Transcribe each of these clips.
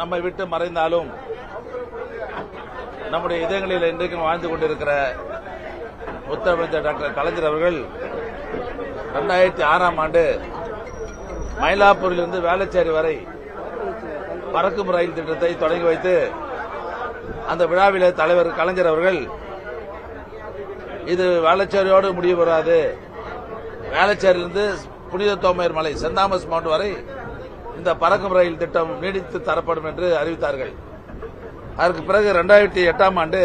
நம்மை விட்டு மறைந்தாலும் நம்முடைய இதயங்களில் இன்றைக்கும் வாழ்ந்து கொண்டிருக்கிற முத்தமிழர் டாக்டர் கலைஞர் அவர்கள் 2006ஆம் ஆண்டு மயிலாப்பூரிலிருந்து வேளச்சேரி வரை பறக்கும் ரயில் திட்டத்தை தொடங்கி வைத்து அந்த விழாவிலே தலைவர் கலைஞர் அவர்கள் இது வேளச்சேரியோடு முடிவு பெறாது, வேளச்சேரியிலிருந்து புனித தோமையர் மலை சென்ட் தாமஸ் மவுண்ட் வரை இந்த பறக்கும் ரயில் திட்டம் நீடித்து தரப்படும் என்று அறிவித்தார்கள். அதற்கு பிறகு 2008ஆம் ஆண்டு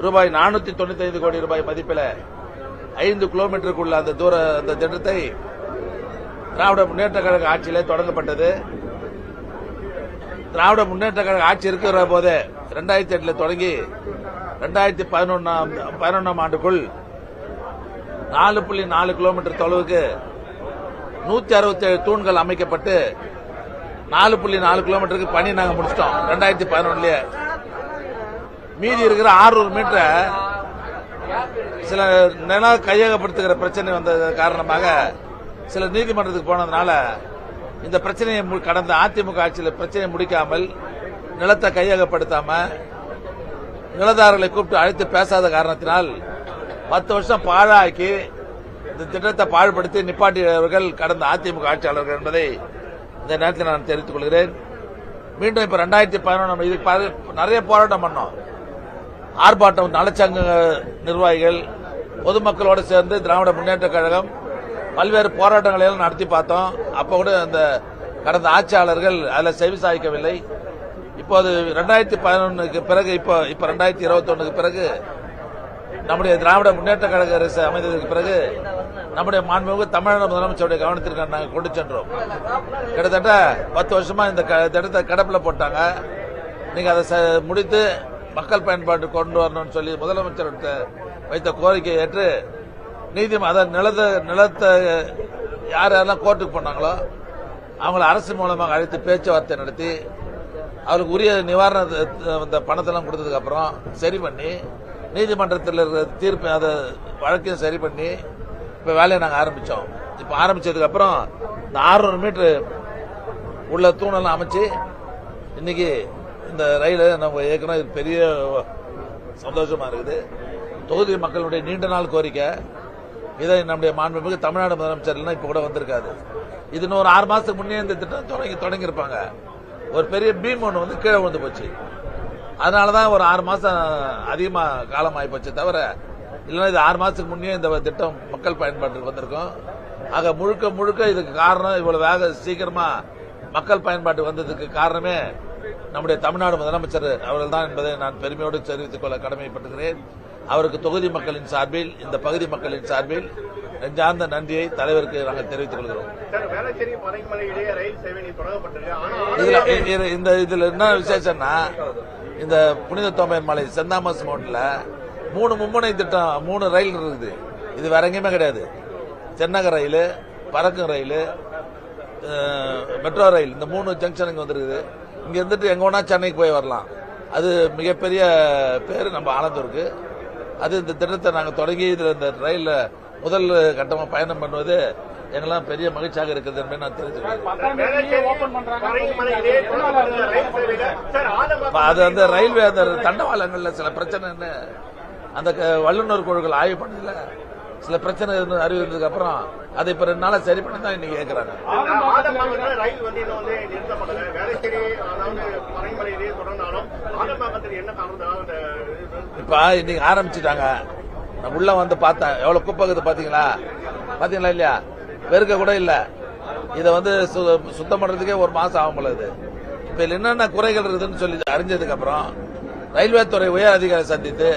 ரூபாய் 495 கோடி ரூபாய் மதிப்பில் 5 கிலோமீட்டருக்குள்ள அந்த திட்டத்தை திராவிட முன்னேற்ற கழக ஆட்சியிலே தொடங்கப்பட்டது. திராவிட முன்னேற்ற கழக ஆட்சி இருக்கிற போதே 2008 தொடங்கி 2011ஆம் ஆண்டுக்குள் 4.4 கிலோமீட்டர் தொலைவுக்கு 167 தூண்கள் அமைக்கப்பட்டு 4.4 கிலோமீட்டருக்கு பணி நாங்க முடிச்சிட்டோம் 2011. மீதி இருக்கிற 600 மீட்டரை சில நில கையகப்படுத்துகிற பிரச்சனை வந்த காரணமாக சில நீதிமன்றத்துக்கு போனதுனால இந்த பிரச்சனையை கடந்த அதிமுக ஆட்சியில் பிரச்சனையை முடிக்காமல் நிலத்தை கையகப்படுத்தாம நிலதாரர்களை கூப்பிட்டு அழைத்து பேசாத காரணத்தினால் 10 வருஷம் பாழாக்கி இந்த திட்டத்தை பாழ்படுத்தி நிப்பாட்டியவர்கள் கடந்த அதிமுக ஆட்சியாளர்கள் என்பதை இந்த நேரத்தில் நான் தெரிவித்துக் கொள்கிறேன். மீண்டும் இப்ப 2011 இதுக்கு நிறைய போராட்டம் பண்ணோம், ஆர்ப்பாட்டம், நலச்சங்க நிர்வாகிகள் பொதுமக்களோடு சேர்ந்து திராவிட முன்னேற்ற கழகம் பல்வேறு போராட்டங்களை நடத்தி பார்த்தோம். அப்ப கூட அந்த கடந்த ஆட்சியாளர்கள் அதில் செவி சாய்க்கவில்லை. இப்போது 2011க்கு பிறகு இப்ப 2021க்கு பிறகு நம்முடைய திராவிட முன்னேற்ற கழக அரசு அமைந்ததற்கு பிறகு நம்முடைய மாண்புமிகு தமிழ்நாடு முதலமைச்சருடைய கவனத்திற்கு நாங்கள் கொண்டு சென்றோம். கிட்டத்தட்ட 10 வருஷமா இந்த திட்டத்தை கிடப்பில் போட்டாங்க. நீங்க அதை முடித்து மக்கள் பயன்பாட்டு கொண்டு வரணும்னு சொல்லி முதலமைச்சர் வைத்த கோரிக்கையை ஏற்று நிலத்தை யாரெல்லாம் கோர்ட்டுக்கு போனாங்களோ அவங்களை அரசு மூலமாக அழைத்து பேச்சுவார்த்தை நடத்தி அவருக்கு உரிய நிவாரண பணத்தெல்லாம் கொடுத்ததுக்கு அப்புறம் சரி பண்ணி நீதிமன்றத்தில் இருக்கிற தீர்ப்பு அதை வழக்கையும் சரி பண்ணி இப்ப வேலையை நாங்கள் ஆரம்பிச்சோம். இப்ப ஆரம்பிச்சதுக்கு அப்புறம் இந்த 600 மீட்டர் உள்ள தூணெல்லாம் அமைச்சு இன்னைக்கு இந்த ரயில நம்ம ஏற்கனவே பெரிய சந்தோஷமா இருக்குது. தொகுதி மக்களுடைய நீண்ட நாள் கோரிக்கை. இதை நம்முடைய மாண்புமிகு தமிழ்நாடு முதலமைச்சர் இப்ப கூட வந்திருக்காது. இது இன்னொரு 6 மாசத்துக்கு முன்னே இந்த திட்டம் தொடங்கி இருப்பாங்க. ஒரு பெரிய பீம் ஒன்று கீழே விழுந்து போச்சு. அதனாலதான் ஒரு 6 மாசம் அதிகமா காலம் ஆயிப்போச்சு தவிர இல்லைன்னா இது 6 மாசத்துக்கு முன்னே இந்த திட்டம் மக்கள் பயன்பாட்டுக்கு வந்திருக்கும். ஆக முழுக்க இதுக்கு காரணம் இவ்வளவு சீக்கிரமா மக்கள் பயன்பாட்டு வந்ததுக்கு காரணமே நம்முடைய தமிழ்நாடு முதலமைச்சர் அவர்கள் தான் என்பதை நான் பெருமையோடு தெரிவித்துக் கொள்ள கடமைப்பட்டுகிறேன். அவருக்கு தொகுதி மக்களின் சார்பில், இந்த பகுதி மக்களின் சார்பில் நெஞ்சார்ந்த நன்றியை தலைவருக்கு நாங்கள் தெரிவித்துக் கொள்கிறோம். இதுல என்ன விசேஷம்னா, இந்த புனித தோமையர் மலை சென்ட் தாமஸ் மவுண்ட்ல 3 மும்முனை திட்டம், 3 ரயில் இருக்குது. இது வேற எங்கேயுமே கிடையாது. தென்னக ரயில், பறக்கும் ரயில், மெட்ரோ ரயில், இந்த 3 ஜங்ஷன் இங்க வந்துருக்குது. இங்க இருந்துட்டு எங்க வேணா சென்னைக்கு போய் வரலாம். அது மிகப்பெரிய பேரு நம்ம ஆனந்தூருக்கு. அது இந்த திட்டத்தை நாங்கள் தொடங்கி இதுல இந்த ரயில்ல முதல் கட்டமா பயணம் பண்ணுவது எங்கெல்லாம் பெரிய மகிழ்ச்சியாக இருக்கிறது என்பதை நான் தெரிஞ்சுக்கிறேன். அது அந்த ரயில்வே அந்த தண்டவாளங்கள்ல சில பிரச்சனை, அந்த வல்லுநர் குழுக்கள் ஆய்வு பண்ணதுல சில பிரச்சனை அறிவித்ததுக்கு அப்புறம் அதை இப்ப 2 நாளா சரி பண்ணி தான் இன்னைக்கு கேட்கிறாங்க. இப்ப இன்னைக்கு ஆரம்பிச்சுட்டாங்க. நான் உள்ள வந்து பார்த்தேன், எவ்வளவு குப்பை பாத்தீங்களா இல்லையா? வெறுக்க கூட இல்ல. இதை சுத்தம் பண்றதுக்கே 1 மாசம் ஆகும் போல. இது இப்ப என்னென்ன குறைகள் இருக்குதுன்னு சொல்லி அறிஞ்சதுக்கு அப்புறம் ரயில்வே துறை உயர் அதிகாரி சந்தித்து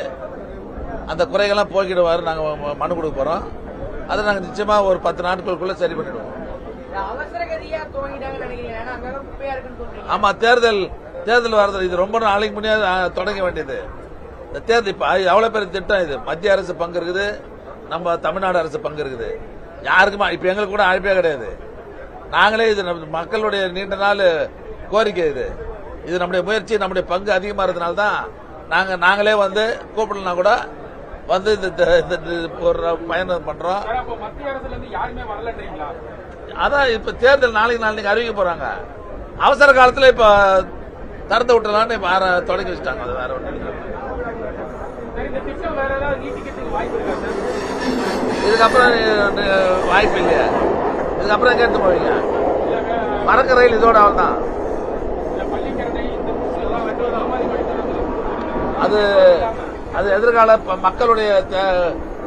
அந்த குறைகள்லாம் போக்கிடுவாரு. நாங்க மனு கொடுக்க போறோம். அதை நாங்க நிச்சயமா ஒரு 10 நாட்களுக்குள்ள சரி பண்ணிடுவோம். ஆமா, தேர்தல் வரது இது ரொம்ப நாளைக்கு முன்னே தொடங்க வேண்டியது. இந்த தேர்தல் இப்ப எவ்வளவு பெரிய திட்டம் இது. மத்திய அரசு பங்கு இருக்குது, நம்ம தமிழ்நாடு அரசு பங்கு இருக்குது. யாருக்குமா இப்ப எங்களுக்கு கூட அழைப்பே கிடையாது. நாங்களே இது மக்களுடைய நீண்ட நாள் கோரிக்கை. இது நம்முடைய முயற்சி, நம்முடைய பங்கு அதிகமா இருந்தனால்தான் நாங்களே கூப்பிடலனா கூட ஒரு பயணம் பண்றோம். அதான் இப்ப தேர்தல் நாளைக்கு அறிவிக்க போறாங்க. அவசர காலத்துல இப்ப திறந்து விட்டலான்னு தொடங்கி வச்சுட்டாங்க. அது வேற ஒன்று. இதுக்கப்புறம் வாய்ப்பு இல்லையா? இதுக்கப்புறம் கேட்டு போவீங்க. மறக்க ரயில் இதோட அவள் தான். அது அது எதிர்கால மக்களுடைய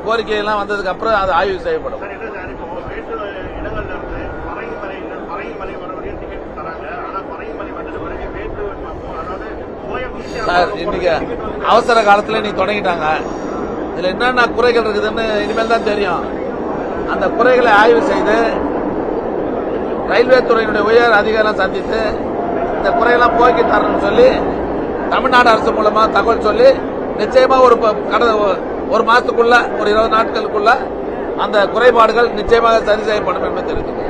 கோரிக்கையெல்லாம் வந்ததுக்கு அப்புறம் அது ஆய்வு செய்யப்படும். சார், இன்னைக்கு அவசர காலத்துல நீ தொடங்கிட்டாங்க. இதுல என்னென்ன குறைகள் இருக்குதுன்னு இனிமேல் தான் தெரியும். அந்த குறைகளை ஆய்வு செய்து ரயில்வே துறையினுடைய உயர் அதிகாரிகளை சந்தித்து இந்த குறையெல்லாம் போக்கி தரணும்னு சொல்லி தமிழ்நாடு அரசு மூலமா தகவல் சொல்லி நிச்சயமா ஒரு மாசத்துக்குள்ள ஒரு 20 நாட்களுக்குள்ள அந்த குறைபாடுகள் நிச்சயமாக சரி செய்யப்படும் என்பது தெரிவித்துள்ளேன்.